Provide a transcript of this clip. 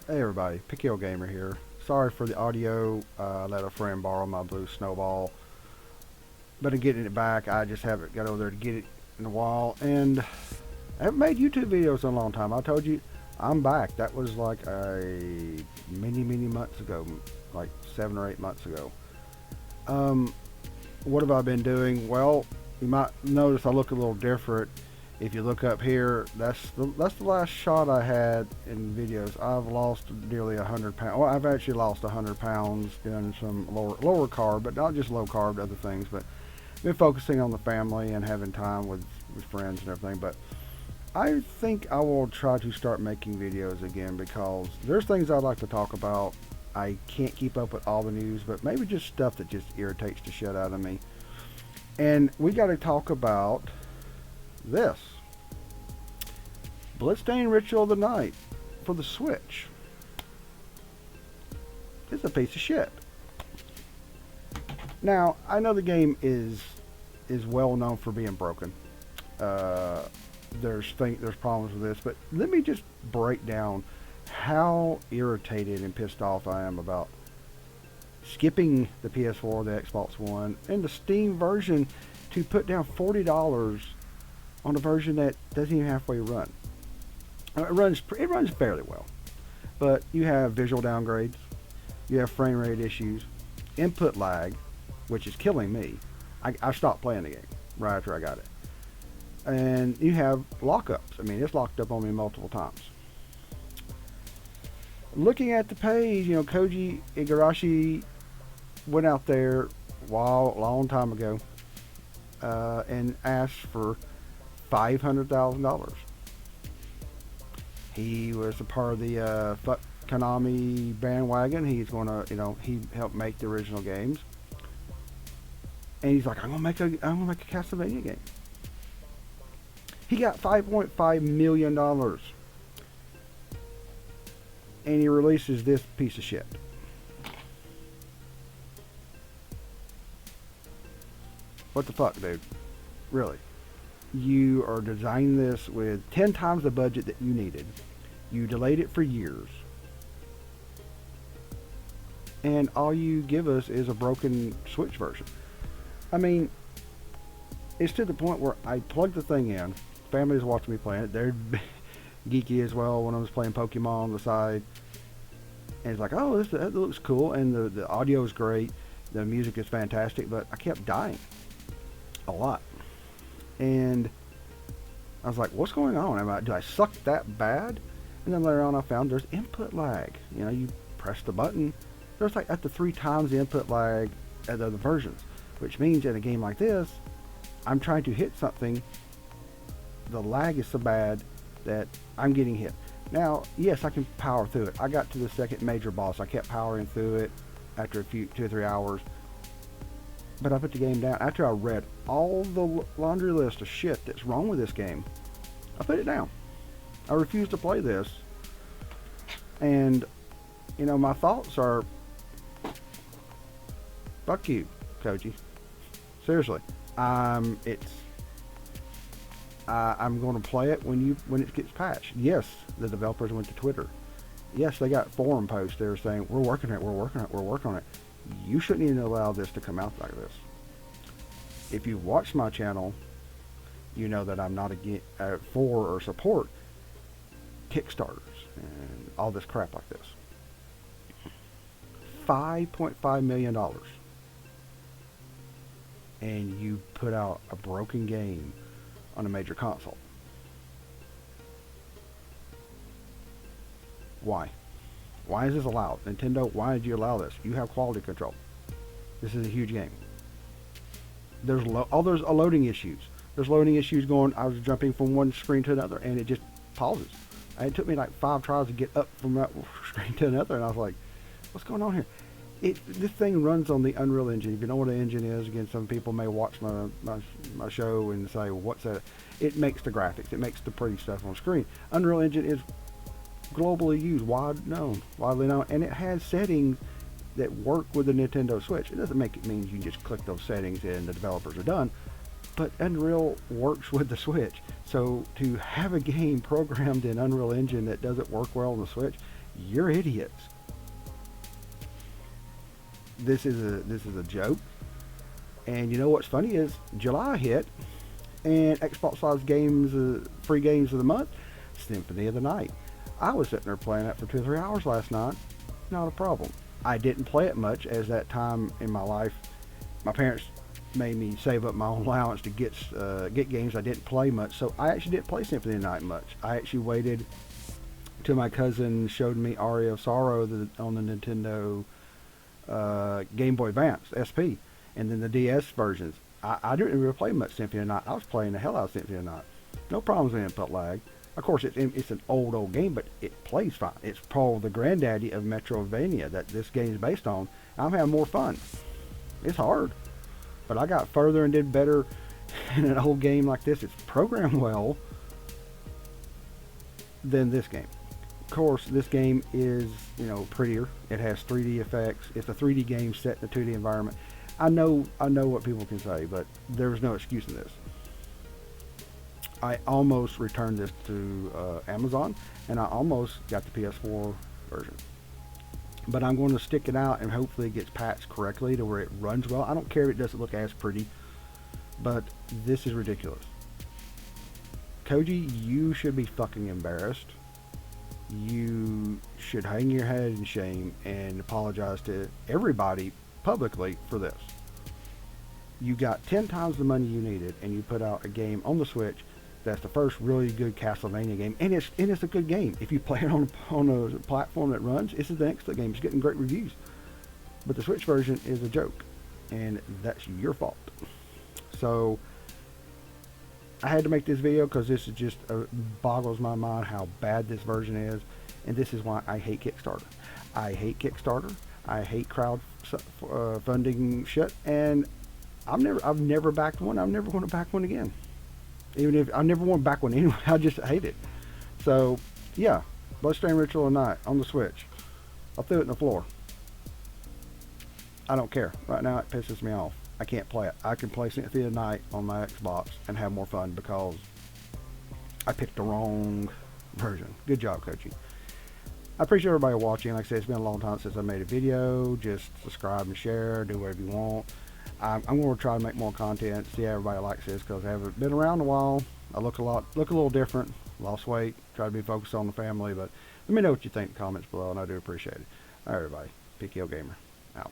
Hey everybody, Pickle Gamer here. Sorry for the audio. I let a friend borrow my blue snowball, but in getting it back, I just haven't got over there to get it in a while. And I haven't made YouTube videos in a long time. I told you I'm back. That was like many months ago, like 7 or 8 months ago. Um, what have I been doing? Well, you might notice I look a little different. If you look up here, that's the last shot I had in videos. I've lost nearly 100 pounds. Well, I've actually lost 100 pounds doing some lower carb, but not just low carb, other things. But been focusing on the family and having time with friends and everything. But I think I will try to start making videos again because there's things I'd like to talk about. I can't keep up with all the news, but maybe just stuff that just irritates the shit out of me. And we got to talk about this Bloodstained Ritual of the Night for the Switch. It's a piece of shit. Now I know the game is well known for being broken. Uh, there's problems with this, but let me just break down how irritated and pissed off I am about skipping the PS4, the Xbox One, and the Steam version to put down $40 on a version that doesn't even halfway run. It runs fairly well, but you have visual downgrades, you have frame rate issues, input lag, which is killing me. I stopped playing the game right after I got it, and you have lockups. I mean, it's locked up on me multiple times. Looking at the page, Koji Igarashi went out there a long time ago, and asked for $500,000. He was a part of the fuck Konami bandwagon. He's gonna, he helped make the original games, and he's like, I'm gonna make a Castlevania game. He got $5.5 million, and he releases this piece of shit. What the fuck, dude? Really? You are designing this with 10 times the budget that you needed. You delayed it for years. And all you give us is a broken Switch version. I mean, it's to the point where I plugged the thing in. Family's watching me playing it. They're geeky as well when I was playing Pokemon on the side. And it's like, oh, that looks cool. And the audio is great. The music is fantastic. But I kept dying a lot. And I was like, what's going on? Do I suck that bad? And then later on I found there's input lag. You press the button, there's like up to 3 times the input lag at the other versions. Which means in a game like this, I'm trying to hit something, the lag is so bad that I'm getting hit. Now, yes, I can power through it. I got to the second major boss. I kept powering through it after 2 or 3 hours. But I put the game down. After I read all the laundry list of shit that's wrong with this game, I put it down. I refuse to play this. And, my thoughts are, fuck you, Koji. Seriously. I'm going to play it when it gets patched. Yes, the developers went to Twitter. Yes, they got forum posts there saying, we're working on it. You shouldn't even allow this to come out like this. If you've watched my channel, you know that I'm not for or support Kickstarters and all this crap like this. $5.5 million. And you put out a broken game on a major console. Why? Why is this allowed? Nintendo, why did you allow this? You have quality control. This is a huge game. There's loading issues. There's loading issues going. I was jumping from one screen to another, and it just pauses. And it took me like 5 tries to get up from that screen to another, and I was like, what's going on here? This thing runs on the Unreal Engine. If you know what an engine is, again, some people may watch my show and say, well, what's that? It makes the graphics. It makes the pretty stuff on screen. Unreal Engine is globally used, widely known, and it has settings that work with the Nintendo Switch. It doesn't make it mean you can just click those settings and the developers are done, but Unreal works with the Switch. So to have a game programmed in Unreal Engine that doesn't work well on the Switch You're idiots. This is a joke. And you know what's funny is July hit, and Xbox Live games, free games of the month, Symphony of the Night. I was sitting there playing that for 2 or 3 hours last night. Not a problem. I didn't play it much, as that time in my life, my parents made me save up my own allowance to get games I didn't play much. So I actually didn't play Symphony of the Night much. I actually waited till my cousin showed me Aria of Sorrow on the Nintendo Game Boy Advance SP, and then the DS versions. I didn't really play much Symphony of the Night. I was playing the hell out of Symphony of the Night. No problems with input lag. Of course, it's an old game, but it plays fine. It's probably the granddaddy of Metroidvania that this game is based on. I'm having more fun. It's hard, but I got further and did better in an old game like this. It's programmed well than this game. Of course, this game is, prettier. It has 3D effects. It's a 3D game set in a 2D environment. I know what people can say, but there's no excuse in this. I almost returned this to Amazon, and I almost got the PS4 version. But I'm going to stick it out, and hopefully it gets patched correctly to where it runs well. I don't care if it doesn't look as pretty, but this is ridiculous. Koji, you should be fucking embarrassed. You should hang your head in shame and apologize to everybody publicly for this. You got 10 times the money you needed, and you put out a game on the Switch that's the first really good Castlevania game, and it's a good game. If you play it on a platform that runs, it's an excellent game. It's getting great reviews. But the Switch version is a joke, and that's your fault. So I had to make this video because this is just boggles my mind how bad this version is, and this is why I hate Kickstarter. I hate Kickstarter. I hate crowd funding shit, and I've never backed one. I'm never going to back one again. Even if I never want to back one anyway, I just hate it. So yeah, Bloodstained Ritual of Night on the Switch. I threw it in the floor. I don't care. Right now it pisses me off. I can't play it. I can play Symphony of the Night on my Xbox and have more fun because I picked the wrong version. Good job, Koji. I appreciate everybody watching. Like I said, it's been a long time since I made a video. Just subscribe and share. Do whatever you want. I'm going to try to make more content. See how everybody likes this because I haven't been around a while. I look a little different. Lost weight. Try to be focused on the family. But let me know what you think in the comments below, and I do appreciate it. All right, everybody. PKO Gamer out.